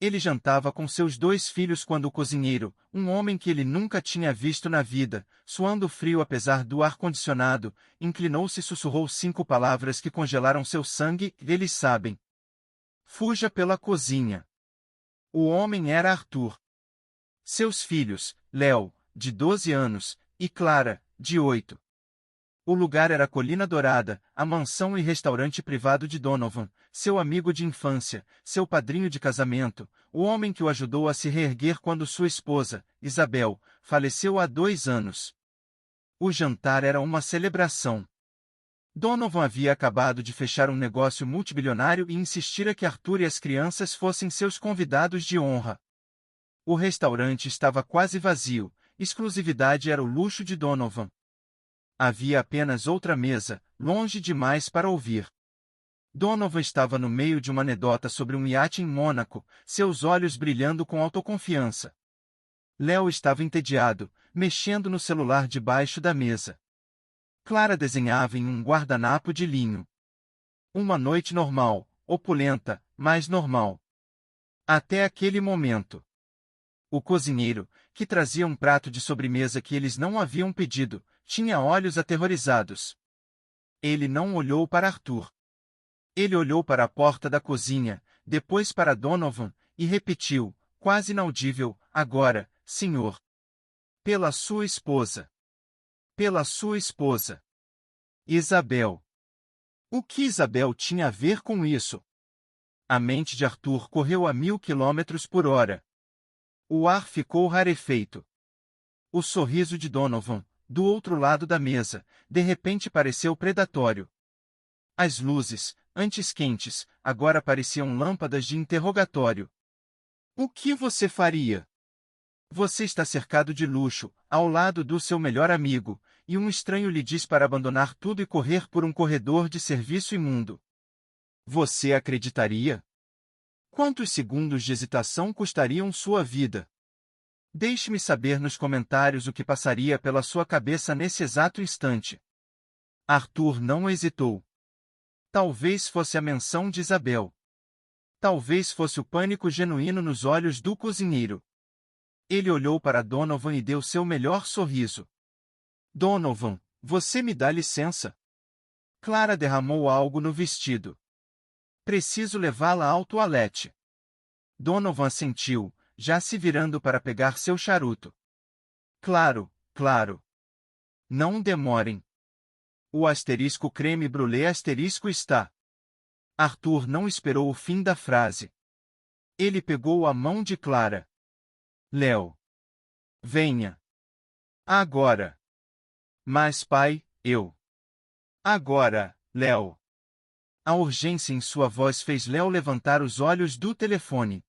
Ele jantava com seus 2 filhos quando o cozinheiro, um homem que ele nunca tinha visto na vida, suando frio apesar do ar-condicionado, inclinou-se e sussurrou 5 palavras que congelaram seu sangue. Eles sabem. Fuja pela cozinha. O homem era Arthur. Seus filhos, Léo, de 12 anos, e Clara, de 8. O lugar era a Colina Dourada, a mansão e restaurante privado de Donovan, seu amigo de infância, seu padrinho de casamento, o homem que o ajudou a se reerguer quando sua esposa, Isabel, faleceu há 2 anos. O jantar era uma celebração. Donovan havia acabado de fechar um negócio multibilionário e insistira que Arthur e as crianças fossem seus convidados de honra. O restaurante estava quase vazio, exclusividade era o luxo de Donovan. Havia apenas outra mesa, longe demais para ouvir. Donovan estava no meio de uma anedota sobre um iate em Mônaco, seus olhos brilhando com autoconfiança. Léo estava entediado, mexendo no celular debaixo da mesa. Clara desenhava em um guardanapo de linho. Uma noite normal, opulenta, mas normal. Até aquele momento. O cozinheiro, que trazia um prato de sobremesa que eles não haviam pedido, tinha olhos aterrorizados. Ele não olhou para Arthur. Ele olhou para a porta da cozinha, depois para Donovan, e repetiu, quase inaudível, agora, senhor. Pela sua esposa. Pela sua esposa. Isabel. O que Isabel tinha a ver com isso? A mente de Arthur correu a 1000 km/h. O ar ficou rarefeito. O sorriso de Donovan, do outro lado da mesa, de repente pareceu predatório. As luzes, antes quentes, agora pareciam lâmpadas de interrogatório. O que você faria? Você está cercado de luxo, ao lado do seu melhor amigo, e um estranho lhe diz para abandonar tudo e correr por um corredor de serviço imundo. Você acreditaria? Quantos segundos de hesitação custariam sua vida? Deixe-me saber nos comentários o que passaria pela sua cabeça nesse exato instante. Arthur não hesitou. Talvez fosse a menção de Isabel. Talvez fosse o pânico genuíno nos olhos do cozinheiro. Ele olhou para Donovan e deu seu melhor sorriso. Donovan, você me dá licença? Clara derramou algo no vestido. Preciso levá-la ao toalete. Donovan assentiu, já se virando para pegar seu charuto. Claro, claro. Não demorem. O asterisco creme brulee asterisco está. Arthur não esperou o fim da frase. Ele pegou a mão de Clara. Léo. Venha. Agora. Mas pai, eu. Agora, Léo. A urgência em sua voz fez Léo levantar os olhos do telefone.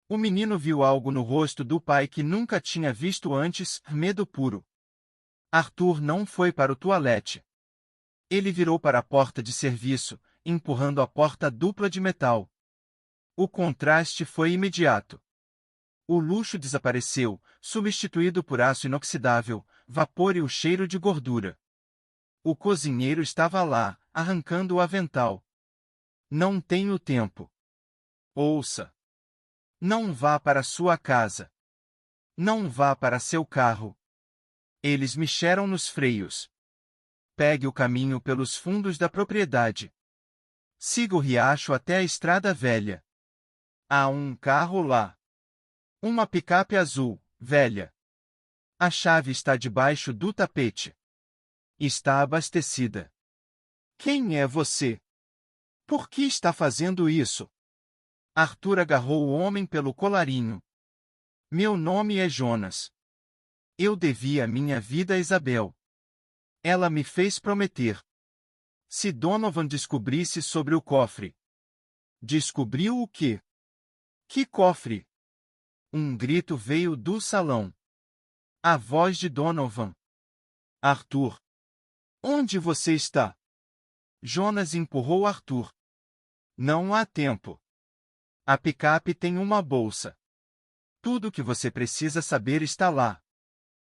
O menino viu algo no rosto do pai que nunca tinha visto antes, medo puro. Arthur não foi para o toalete. Ele virou para a porta de serviço, empurrando a porta dupla de metal. O contraste foi imediato. O luxo desapareceu, substituído por aço inoxidável, vapor e o cheiro de gordura. O cozinheiro estava lá, arrancando o avental. Não tenho tempo. Ouça. Não vá para sua casa. Não vá para seu carro. Eles mexeram nos freios. Pegue o caminho pelos fundos da propriedade. Siga o riacho até a estrada velha. Há um carro lá. Uma picape azul, velha. A chave está debaixo do tapete. Está abastecida. Quem é você? Por que está fazendo isso? Arthur agarrou o homem pelo colarinho. Meu nome é Jonas. Eu devia minha vida a Isabel. Ela me fez prometer. Se Donovan descobrisse sobre o cofre. Descobriu o quê? Que cofre? Um grito veio do salão. A voz de Donovan. Arthur. Onde você está? Jonas empurrou Arthur. Não há tempo. A picape tem uma bolsa. Tudo o que você precisa saber está lá.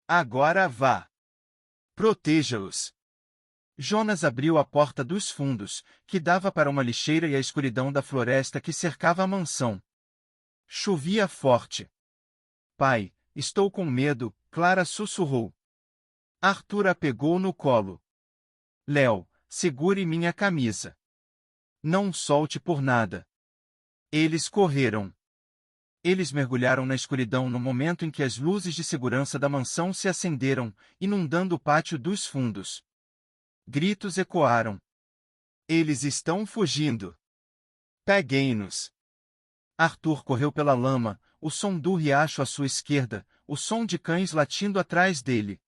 Agora vá. Proteja-os. Jonas abriu a porta dos fundos, que dava para uma lixeira e a escuridão da floresta que cercava a mansão. Chovia forte. Pai, estou com medo, Clara sussurrou. Arthur a pegou no colo. Léo, segure minha camisa. Não solte por nada. Eles correram. Eles mergulharam na escuridão no momento em que as luzes de segurança da mansão se acenderam, inundando o pátio dos fundos. Gritos ecoaram. Eles estão fugindo. Peguem-nos. Arthur correu pela lama, o som do riacho à sua esquerda, o som de cães latindo atrás dele.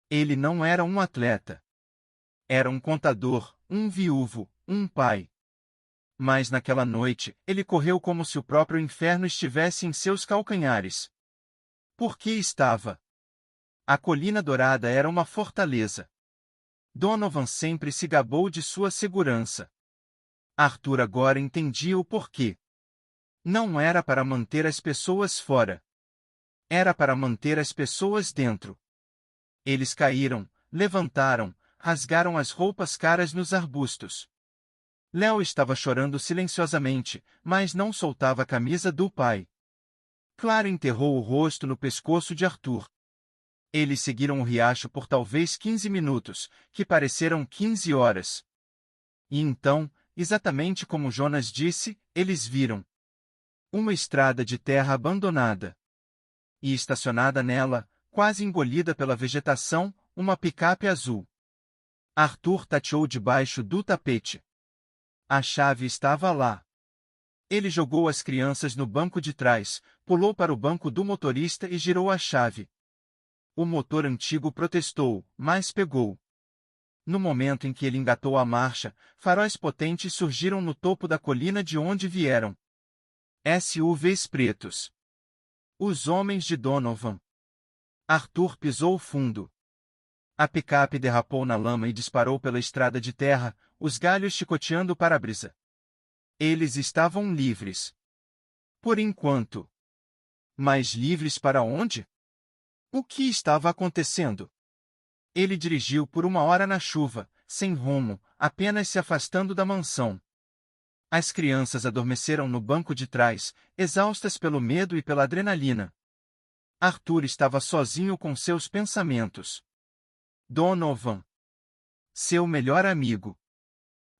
Ele não era um atleta. Era um contador, um viúvo, um pai. Mas naquela noite, ele correu como se o próprio inferno estivesse em seus calcanhares. Por que estava? A Colina Dourada era uma fortaleza. Donovan sempre se gabou de sua segurança. Arthur agora entendia o porquê. Não era para manter as pessoas fora. Era para manter as pessoas dentro. Eles caíram, levantaram, rasgaram as roupas caras nos arbustos. Léo estava chorando silenciosamente, mas não soltava a camisa do pai. Clara enterrou o rosto no pescoço de Arthur. Eles seguiram o riacho por talvez 15 minutos, que pareceram 15 horas. E então, exatamente como Jonas disse, eles viram uma estrada de terra abandonada. E estacionada nela, quase engolida pela vegetação, uma picape azul. Arthur tateou debaixo do tapete. A chave estava lá. Ele jogou as crianças no banco de trás, pulou para o banco do motorista e girou a chave. O motor antigo protestou, mas pegou. No momento em que ele engatou a marcha, faróis potentes surgiram no topo da colina de onde vieram. SUVs pretos. Os homens de Donovan. Arthur pisou fundo. A picape derrapou na lama e disparou pela estrada de terra, os galhos chicoteando o para-brisa. Eles estavam livres. Por enquanto. Mas livres para onde? O que estava acontecendo? Ele dirigiu por 1 hora na chuva, sem rumo, apenas se afastando da mansão. As crianças adormeceram no banco de trás, exaustas pelo medo e pela adrenalina. Arthur estava sozinho com seus pensamentos. Donovan. Seu melhor amigo.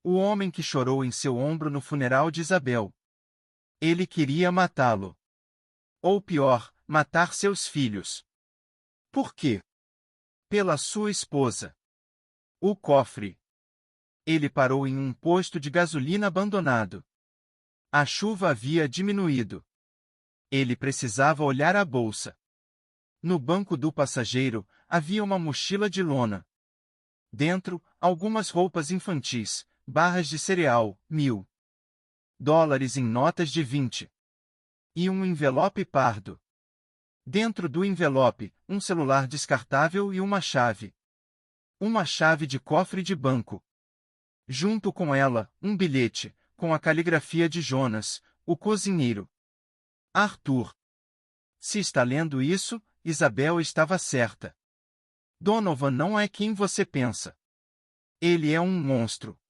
O homem que chorou em seu ombro no funeral de Isabel. Ele queria matá-lo. Ou pior, matar seus filhos. Por quê? Pela sua esposa. O cofre. Ele parou em um posto de gasolina abandonado. A chuva havia diminuído. Ele precisava olhar a bolsa. No banco do passageiro, havia uma mochila de lona. Dentro, algumas roupas infantis, barras de cereal, $1.000 em notas de 20. E um envelope pardo. Dentro do envelope, um celular descartável e uma chave. Uma chave de cofre de banco. Junto com ela, um bilhete, com a caligrafia de Jonas, o cozinheiro. Arthur. Se está lendo isso, Isabel estava certa. Donovan não é quem você pensa. Ele é um monstro.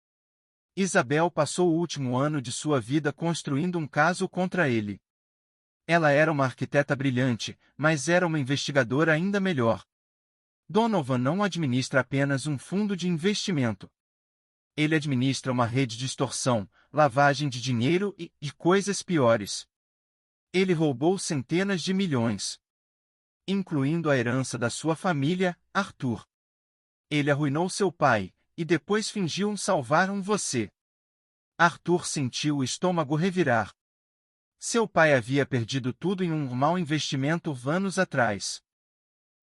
Isabel passou o último ano de sua vida construindo um caso contra ele. Ela era uma arquiteta brilhante, mas era uma investigadora ainda melhor. Donovan não administra apenas um fundo de investimento. Ele administra uma rede de extorsão, lavagem de dinheiro e coisas piores. Ele roubou centenas de milhões. Incluindo a herança da sua família, Arthur. Ele arruinou seu pai, e depois fingiu salvar você. Arthur sentiu o estômago revirar. Seu pai havia perdido tudo em um mau investimento anos atrás.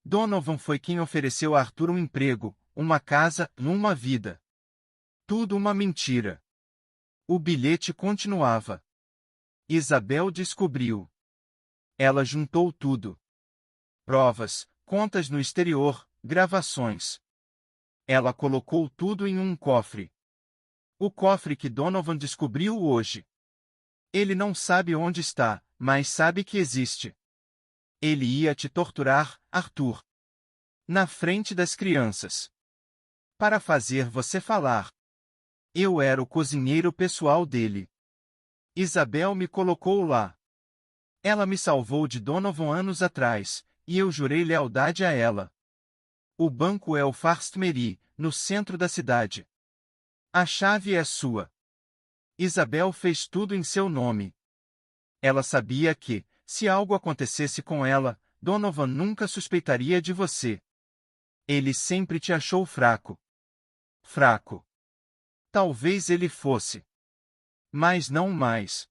Donovan foi quem ofereceu a Arthur um emprego, uma casa, uma vida. Tudo uma mentira. O bilhete continuava. Isabel descobriu. Ela juntou tudo. Provas, contas no exterior, gravações. Ela colocou tudo em um cofre. O cofre que Donovan descobriu hoje. Ele não sabe onde está, mas sabe que existe. Ele ia te torturar, Arthur. Na frente das crianças. Para fazer você falar. Eu era o cozinheiro pessoal dele. Isabel me colocou lá. Ela me salvou de Donovan anos atrás, e eu jurei lealdade a ela. O banco é o First Mary, no centro da cidade. A chave é sua. Isabel fez tudo em seu nome. Ela sabia que, se algo acontecesse com ela, Donovan nunca suspeitaria de você. Ele sempre te achou fraco. Fraco. Talvez ele fosse. Mas não mais.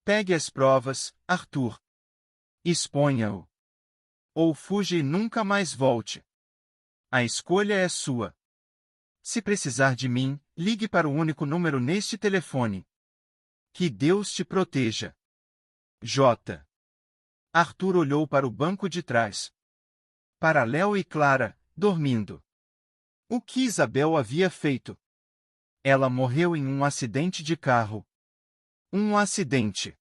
Pegue as provas, Arthur. Exponha-o. Ou fuja e nunca mais volte. A escolha é sua. Se precisar de mim, ligue para o único número neste telefone. Que Deus te proteja. J. Arthur olhou para o banco de trás. Para Léo e Clara, dormindo. O que Isabel havia feito? Ela morreu em um acidente de carro. Um acidente.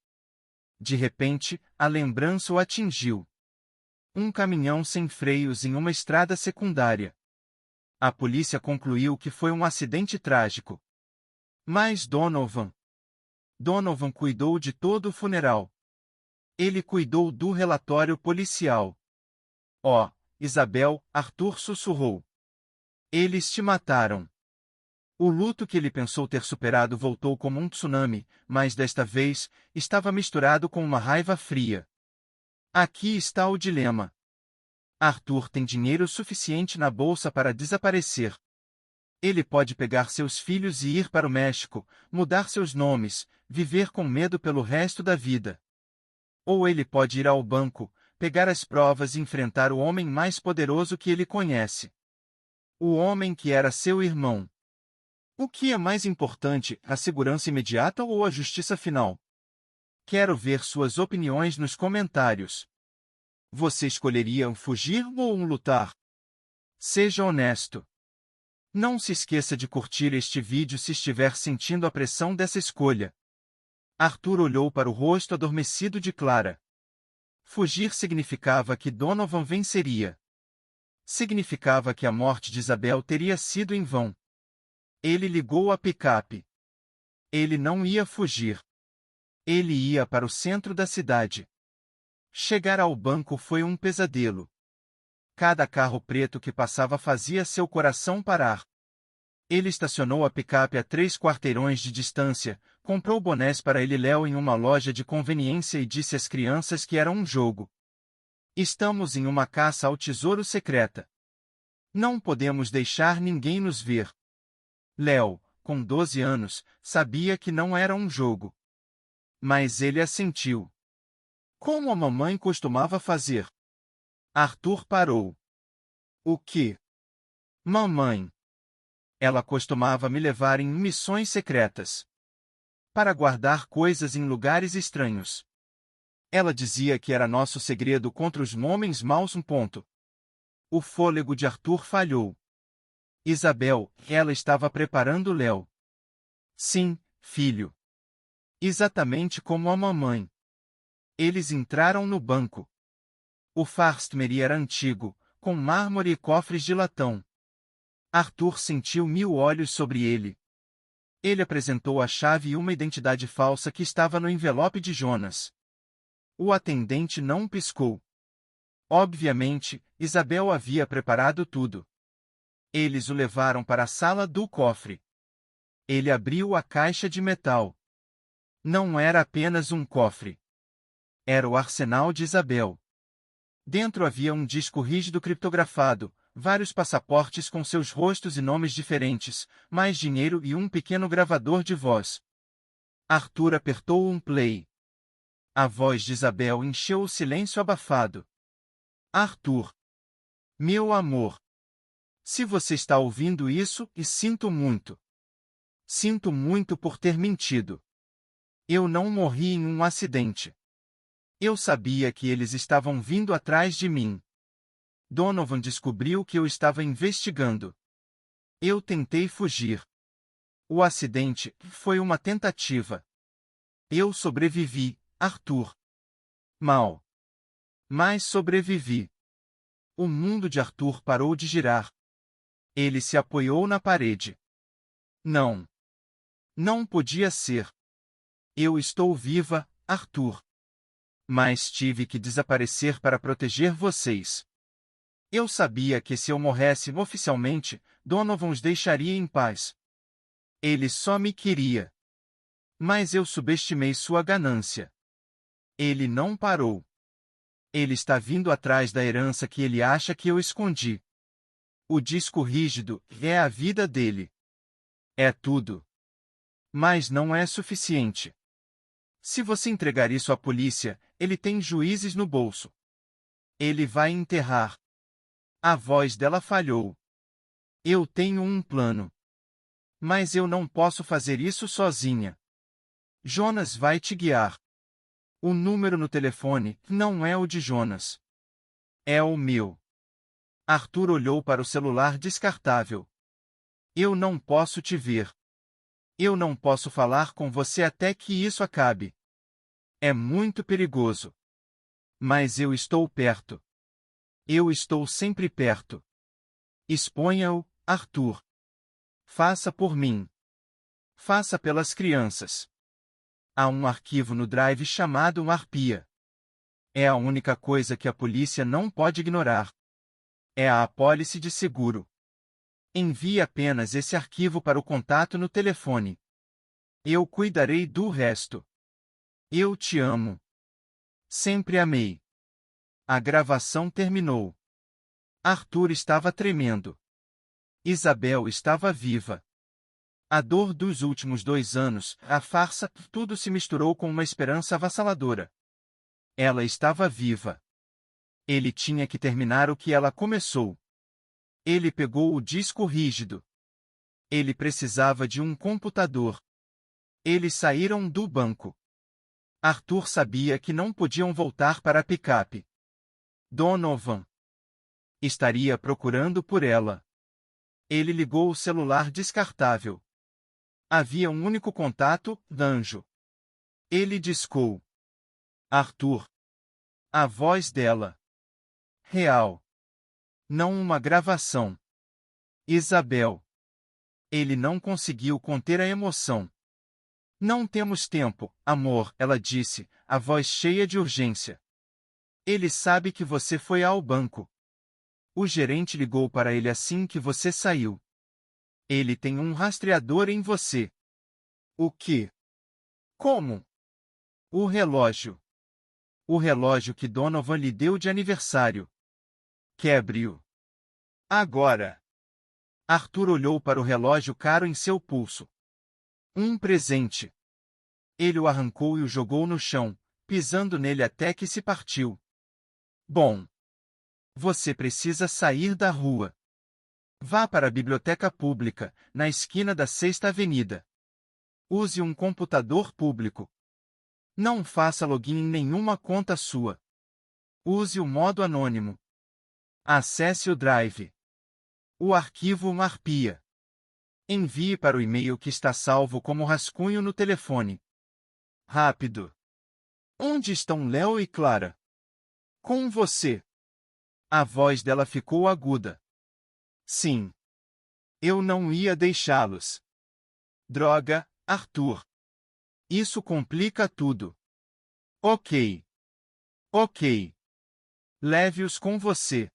De repente, a lembrança o atingiu. Um caminhão sem freios em uma estrada secundária. A polícia concluiu que foi um acidente trágico. Mas Donovan cuidou de todo o funeral. Ele cuidou do relatório policial. Oh, Isabel, Arthur sussurrou. Eles te mataram. O luto que ele pensou ter superado voltou como um tsunami, mas desta vez, estava misturado com uma raiva fria. Aqui está o dilema. Arthur tem dinheiro suficiente na bolsa para desaparecer. Ele pode pegar seus filhos e ir para o México, mudar seus nomes, viver com medo pelo resto da vida. Ou ele pode ir ao banco, pegar as provas e enfrentar o homem mais poderoso que ele conhece. O homem que era seu irmão. O que é mais importante, a segurança imediata ou a justiça final? Quero ver suas opiniões nos comentários. Você escolheria um fugir ou um lutar? Seja honesto. Não se esqueça de curtir este vídeo se estiver sentindo a pressão dessa escolha. Arthur olhou para o rosto adormecido de Clara. Fugir significava que Donovan venceria. Significava que a morte de Isabel teria sido em vão. Ele ligou a picape. Ele não ia fugir. Ele ia para o centro da cidade. Chegar ao banco foi um pesadelo. Cada carro preto que passava fazia seu coração parar. Ele estacionou a picape a 3 quarteirões de distância, comprou bonés para ele e Léo em uma loja de conveniência e disse às crianças que era um jogo. Estamos em uma caça ao tesouro secreta. Não podemos deixar ninguém nos ver. Léo, com 12 anos, sabia que não era um jogo. Mas ele assentiu. Como a mamãe costumava fazer. Arthur parou. O que? Mamãe. Ela costumava me levar em missões secretas. Para guardar coisas em lugares estranhos. Ela dizia que era nosso segredo contra os homens maus. O fôlego de Arthur falhou. Isabel, ela estava preparando Léo. Sim, filho. Exatamente como a mamãe. Eles entraram no banco. O First Mary era antigo, com mármore e cofres de latão. Arthur sentiu 1000 olhos sobre ele. Ele apresentou a chave e uma identidade falsa que estava no envelope de Jonas. O atendente não piscou. Obviamente, Isabel havia preparado tudo. Eles o levaram para a sala do cofre. Ele abriu a caixa de metal. Não era apenas um cofre. Era o arsenal de Isabel. Dentro havia um disco rígido criptografado, vários passaportes com seus rostos e nomes diferentes, mais dinheiro e um pequeno gravador de voz. Arthur apertou um play. A voz de Isabel encheu o silêncio abafado. Arthur. Meu amor. Se você está ouvindo isso, e sinto muito. Sinto muito por ter mentido. Eu não morri em um acidente. Eu sabia que eles estavam vindo atrás de mim. Donovan descobriu que eu estava investigando. Eu tentei fugir. O acidente foi uma tentativa. Eu sobrevivi, Arthur. Mal. Mas sobrevivi. O mundo de Arthur parou de girar. Ele se apoiou na parede. Não. Não podia ser. Eu estou viva, Arthur. Mas tive que desaparecer para proteger vocês. Eu sabia que se eu morresse oficialmente, Donovan os deixaria em paz. Ele só me queria. Mas eu subestimei sua ganância. Ele não parou. Ele está vindo atrás da herança que ele acha que eu escondi. O disco rígido é a vida dele. É tudo. Mas não é suficiente. Se você entregar isso à polícia, ele tem juízes no bolso. Ele vai enterrar. A voz dela falhou. Eu tenho um plano. Mas eu não posso fazer isso sozinha. Jonas vai te guiar. O número no telefone não é o de Jonas. É o meu. Arthur olhou para o celular descartável. Eu não posso te ver. Eu não posso falar com você até que isso acabe. É muito perigoso. Mas eu estou perto. Eu estou sempre perto. Exponha-o, Arthur. Faça por mim. Faça pelas crianças. Há um arquivo no Drive chamado Arpia. É a única coisa que a polícia não pode ignorar. É a apólice de seguro. Envie apenas esse arquivo para o contato no telefone. Eu cuidarei do resto. Eu te amo. Sempre amei. A gravação terminou. Arthur estava tremendo. Isabel estava viva. A dor dos últimos 2 anos, a farsa, tudo se misturou com uma esperança avassaladora. Ela estava viva. Ele tinha que terminar o que ela começou. Ele pegou o disco rígido. Ele precisava de um computador. Eles saíram do banco. Arthur sabia que não podiam voltar para a picape. Donovan estaria procurando por ela. Ele ligou o celular descartável. Havia um único contato, Danjo. Ele discou. Arthur. A voz dela. Real. Não uma gravação. Isabel. Ele não conseguiu conter a emoção. Não temos tempo, amor, ela disse, a voz cheia de urgência. Ele sabe que você foi ao banco. O gerente ligou para ele assim que você saiu. Ele tem um rastreador em você. O quê? Como? O relógio. O relógio que Donovan lhe deu de aniversário. Quebre-o. Agora. Arthur olhou para o relógio caro em seu pulso. Um presente. Ele o arrancou e o jogou no chão, pisando nele até que se partiu. Bom. Você precisa sair da rua. Vá para a biblioteca pública, na esquina da 6ª Avenida. Use um computador público. Não faça login em nenhuma conta sua. Use o modo anônimo. Acesse o Drive. O arquivo Marpia. Envie para o e-mail que está salvo como rascunho no telefone. Rápido. Onde estão Léo e Clara? Com você. A voz dela ficou aguda. Sim. Eu não ia deixá-los. Droga, Arthur. Isso complica tudo. Ok. Ok. Leve-os com você.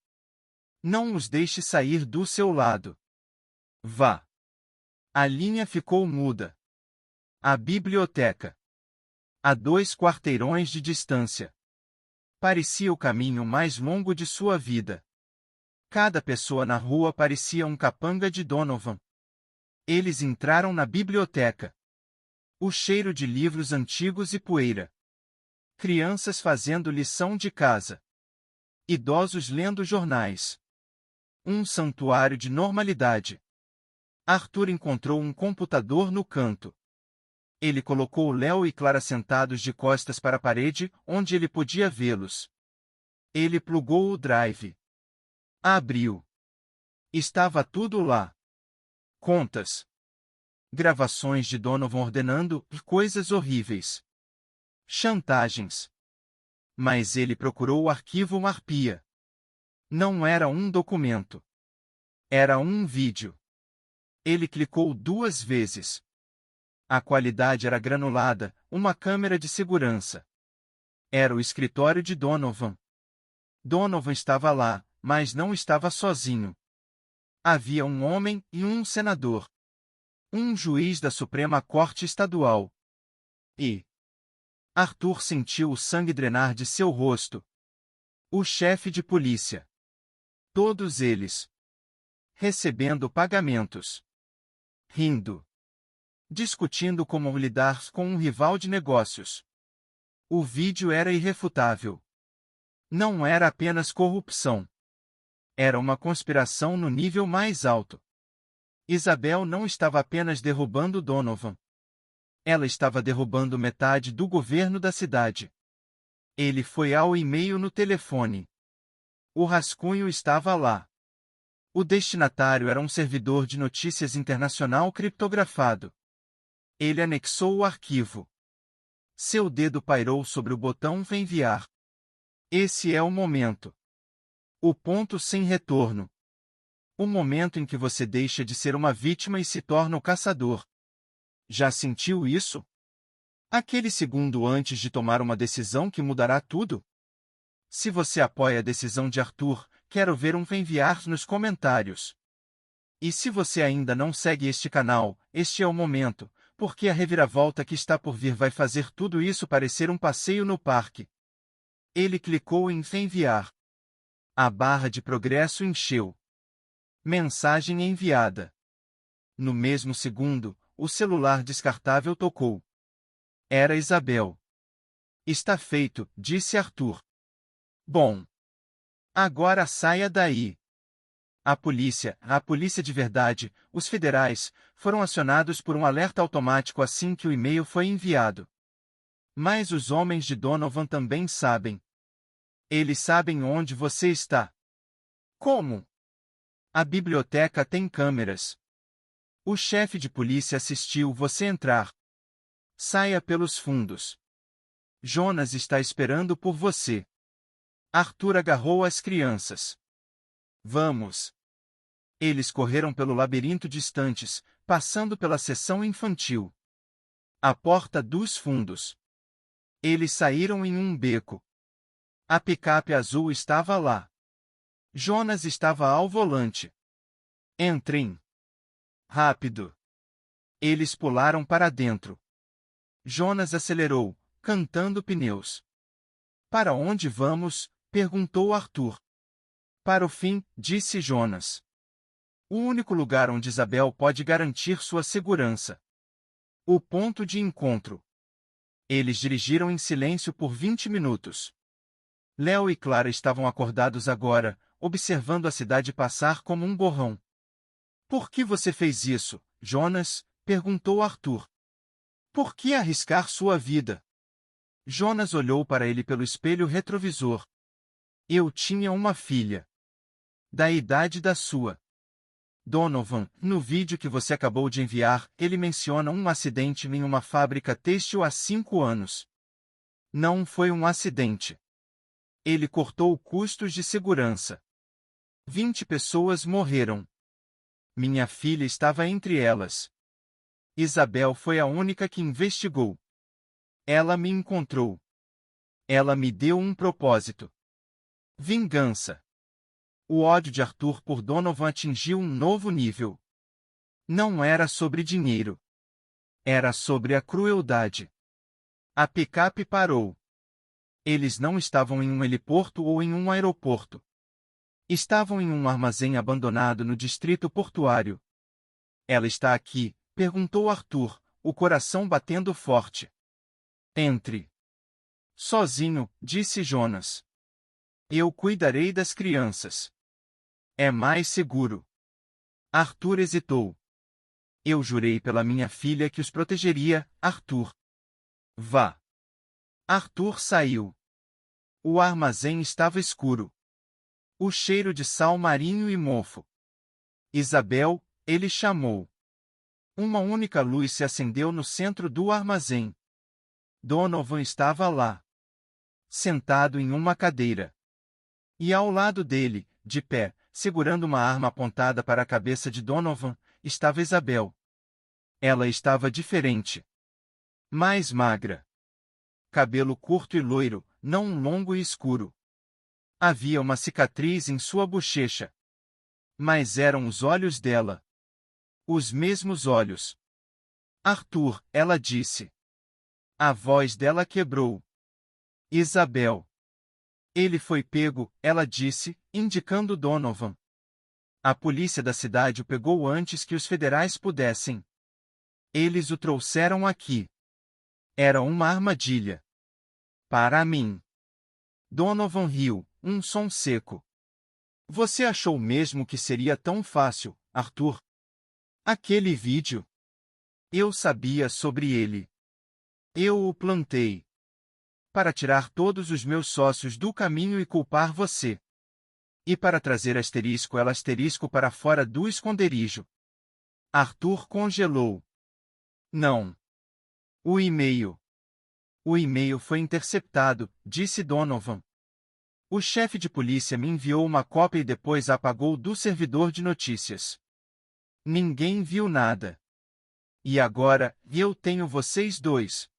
Não os deixe sair do seu lado. Vá. A linha ficou muda. A biblioteca. A 2 quarteirões de distância. Parecia o caminho mais longo de sua vida. Cada pessoa na rua parecia um capanga de Donovan. Eles entraram na biblioteca. O cheiro de livros antigos e poeira. Crianças fazendo lição de casa. Idosos lendo jornais. Um santuário de normalidade. Arthur encontrou um computador no canto. Ele colocou Léo e Clara sentados de costas para a parede, onde ele podia vê-los. Ele plugou o drive. Abriu. Estava tudo lá. Contas. Gravações de Donovan ordenando coisas horríveis. Chantagens. Mas ele procurou o arquivo Marpia. Não era um documento. Era um vídeo. Ele clicou 2 vezes. A qualidade era granulada, uma câmera de segurança. Era o escritório de Donovan. Donovan estava lá, mas não estava sozinho. Havia um homem e um senador. Um juiz da Suprema Corte Estadual. E Arthur sentiu o sangue drenar de seu rosto. O chefe de polícia. Todos eles. Recebendo pagamentos. Rindo. Discutindo como lidar com um rival de negócios. O vídeo era irrefutável. Não era apenas corrupção. Era uma conspiração no nível mais alto. Isabel não estava apenas derrubando Donovan. Ela estava derrubando metade do governo da cidade. Ele foi ao e-mail no telefone. O rascunho estava lá. O destinatário era um servidor de notícias internacional criptografado. Ele anexou o arquivo. Seu dedo pairou sobre o botão enviar. Esse é o momento. O ponto sem retorno. O momento em que você deixa de ser uma vítima e se torna o caçador. Já sentiu isso? Aquele segundo antes de tomar uma decisão que mudará tudo? Se você apoia a decisão de Arthur, quero ver um enviar nos comentários. E se você ainda não segue este canal, este é o momento, porque a reviravolta que está por vir vai fazer tudo isso parecer um passeio no parque. Ele clicou em enviar. A barra de progresso encheu. Mensagem enviada. No mesmo segundo, o celular descartável tocou. Era Isabel. Está feito, disse Arthur. Bom. Agora saia daí. A polícia de verdade, os federais, foram acionados por um alerta automático assim que o e-mail foi enviado. Mas os homens de Donovan também sabem. Eles sabem onde você está. Como? A biblioteca tem câmeras. O chefe de polícia assistiu você entrar. Saia pelos fundos. Jonas está esperando por você. Arthur agarrou as crianças. Vamos. Eles correram pelo labirinto distantes, passando pela seção infantil. A porta dos fundos. Eles saíram em um beco. A picape azul estava lá. Jonas estava ao volante. Entrem. Rápido. Eles pularam para dentro. Jonas acelerou, cantando pneus. Para onde vamos? Perguntou Arthur. Para o fim, disse Jonas. O único lugar onde Isabel pode garantir sua segurança. O ponto de encontro. Eles dirigiram em silêncio por 20 minutos. Léo e Clara estavam acordados agora, observando a cidade passar como um borrão. Por que você fez isso, Jonas? Perguntou Arthur. Por que arriscar sua vida? Jonas olhou para ele pelo espelho retrovisor. Eu tinha uma filha. Da idade da sua. Donovan, no vídeo que você acabou de enviar, ele menciona um acidente em uma fábrica têxtil há 5 anos. Não foi um acidente. Ele cortou custos de segurança. 20 pessoas morreram. Minha filha estava entre elas. Isabel foi a única que investigou. Ela me encontrou. Ela me deu um propósito. Vingança. O ódio de Arthur por Donovan atingiu um novo nível. Não era sobre dinheiro. Era sobre a crueldade. A picape parou. Eles não estavam em um heliporto ou em um aeroporto. Estavam em um armazém abandonado no distrito portuário. Ela está aqui, perguntou Arthur, o coração batendo forte. Entre. Sozinho, disse Jonas. Eu cuidarei das crianças. É mais seguro. Arthur hesitou. Eu jurei pela minha filha que os protegeria, Arthur. Vá. Arthur saiu. O armazém estava escuro. O cheiro de sal marinho e mofo. Isabel, ele chamou. Uma única luz se acendeu no centro do armazém. Donovan estava lá. Sentado em uma cadeira. E ao lado dele, de pé, segurando uma arma apontada para a cabeça de Donovan, estava Isabel. Ela estava diferente. Mais magra. Cabelo curto e loiro, não um longo e escuro. Havia uma cicatriz em sua bochecha. Mas eram os olhos dela. Os mesmos olhos. Arthur, ela disse. A voz dela quebrou. Isabel. Ele foi pego, ela disse, indicando Donovan. A polícia da cidade o pegou antes que os federais pudessem. Eles o trouxeram aqui. Era uma armadilha. Para mim. Donovan riu, um som seco. Você achou mesmo que seria tão fácil, Arthur? Aquele vídeo. Eu sabia sobre ele. Eu o plantei. Para tirar todos os meus sócios do caminho e culpar você. E para trazer ela para fora do esconderijo. Arthur congelou. Não. O e-mail. O e-mail foi interceptado, disse Donovan. O chefe de polícia me enviou uma cópia e depois a apagou do servidor de notícias. Ninguém viu nada. E agora, eu tenho vocês dois.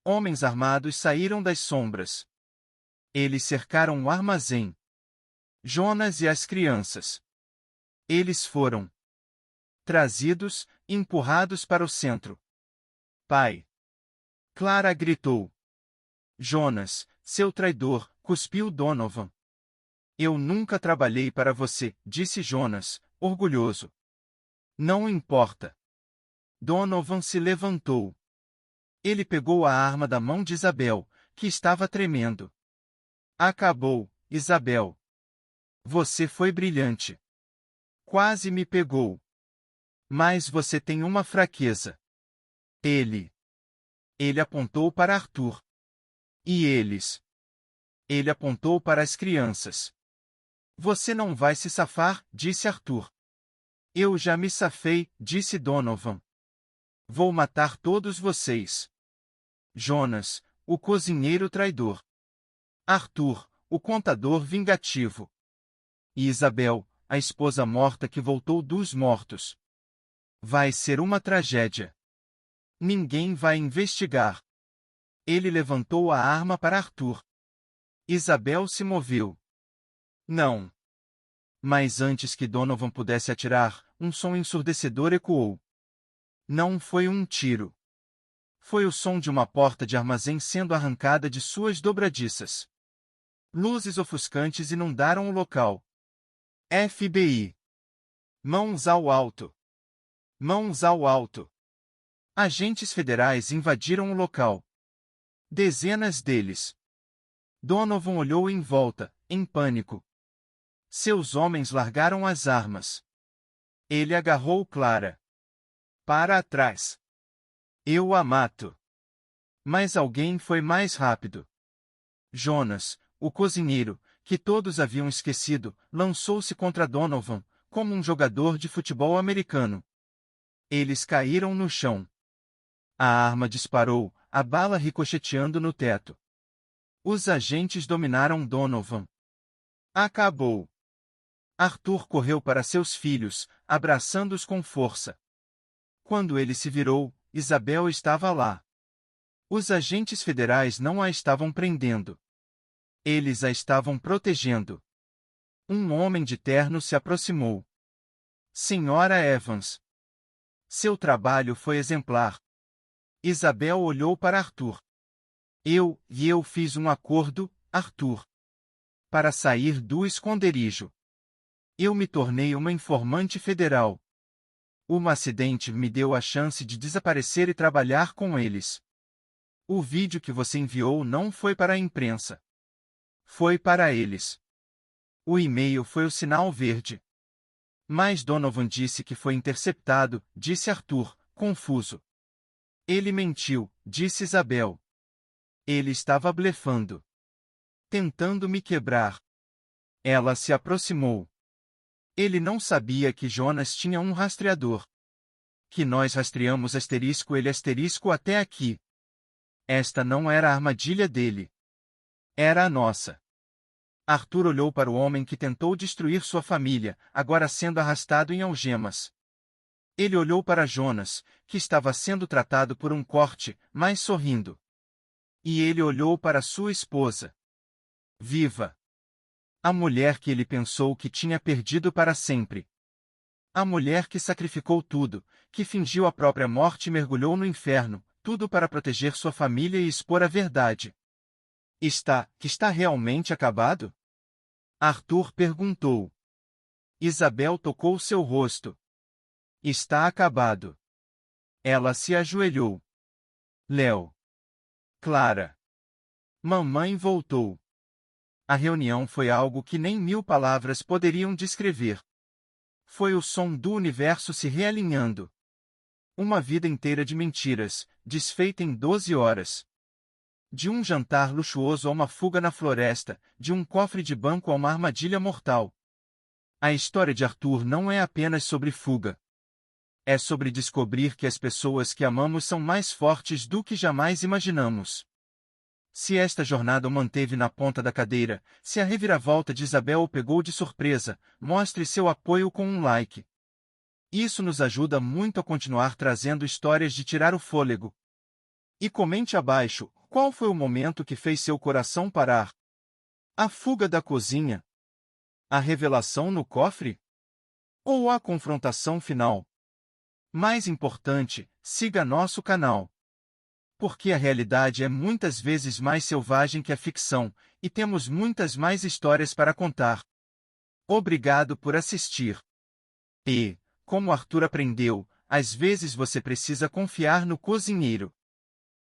Homens armados saíram das sombras. Eles cercaram o armazém. Jonas e as crianças. Eles foram trazidos, empurrados para o centro. Pai! Clara gritou. Jonas, seu traidor, cuspiu Donovan. Eu nunca trabalhei para você, disse Jonas, orgulhoso. Não importa. Donovan se levantou. Ele pegou a arma da mão de Isabel, que estava tremendo. Acabou, Isabel. Você foi brilhante. Quase me pegou. Mas você tem uma fraqueza. Ele apontou para Arthur. E eles? Ele apontou para as crianças. Você não vai se safar, disse Arthur. Eu já me safei, disse Donovan. Vou matar todos vocês. Jonas, o cozinheiro traidor. Arthur, o contador vingativo. E Isabel, a esposa morta que voltou dos mortos. Vai ser uma tragédia. Ninguém vai investigar. Ele levantou a arma para Arthur. Isabel se moveu. Não. Mas antes que Donovan pudesse atirar, um som ensurdecedor ecoou. Não foi um tiro. Foi o som de uma porta de armazém sendo arrancada de suas dobradiças. Luzes ofuscantes inundaram o local. FBI. Mãos ao alto. Mãos ao alto. Agentes federais invadiram o local. Dezenas deles. Donovan olhou em volta, em pânico. Seus homens largaram as armas. Ele agarrou Clara. Para trás. Eu a mato. Mas alguém foi mais rápido. Jonas, o cozinheiro, que todos haviam esquecido, lançou-se contra Donovan, como um jogador de futebol americano. Eles caíram no chão. A arma disparou, a bala ricocheteando no teto. Os agentes dominaram Donovan. Acabou. Arthur correu para seus filhos, abraçando-os com força. Quando ele se virou, Isabel estava lá. Os agentes federais não a estavam prendendo. Eles a estavam protegendo. Um homem de terno se aproximou. Senhora Evans. Seu trabalho foi exemplar. Isabel olhou para Arthur. Eu fiz um acordo, Arthur. Para sair do esconderijo. Eu me tornei uma informante federal. Um acidente me deu a chance de desaparecer e trabalhar com eles. O vídeo que você enviou não foi para a imprensa. Foi para eles. O e-mail foi o sinal verde. Mas Donovan disse que foi interceptado, disse Arthur, confuso. Ele mentiu, disse Isabel. Ele estava blefando. Tentando me quebrar. Ela se aproximou. Ele não sabia que Jonas tinha um rastreador. Que nós rastreamos ele até aqui. Esta não era a armadilha dele. Era a nossa. Arthur olhou para o homem que tentou destruir sua família, agora sendo arrastado em algemas. Ele olhou para Jonas, que estava sendo tratado por um corte, mas sorrindo. E ele olhou para sua esposa. Viva! A mulher que ele pensou que tinha perdido para sempre. A mulher que sacrificou tudo, que fingiu a própria morte e mergulhou no inferno, tudo para proteger sua família e expor a verdade. Está realmente acabado? Arthur perguntou. Isabel tocou seu rosto. Está acabado. Ela se ajoelhou. Léo. Clara. Mamãe voltou. A reunião foi algo que nem 1000 palavras poderiam descrever. Foi o som do universo se realinhando. Uma vida inteira de mentiras, desfeita em 12 horas. De um jantar luxuoso a uma fuga na floresta, de um cofre de banco a uma armadilha mortal. A história de Arthur não é apenas sobre fuga. É sobre descobrir que as pessoas que amamos são mais fortes do que jamais imaginamos. Se esta jornada o manteve na ponta da cadeira, se a reviravolta de Isabel o pegou de surpresa, mostre seu apoio com um like. Isso nos ajuda muito a continuar trazendo histórias de tirar o fôlego. E comente abaixo, qual foi o momento que fez seu coração parar? A fuga da cozinha? A revelação no cofre? Ou a confrontação final? Mais importante, siga nosso canal. Porque a realidade é muitas vezes mais selvagem que a ficção, e temos muitas mais histórias para contar. Obrigado por assistir. E, como Arthur aprendeu, às vezes você precisa confiar no cozinheiro.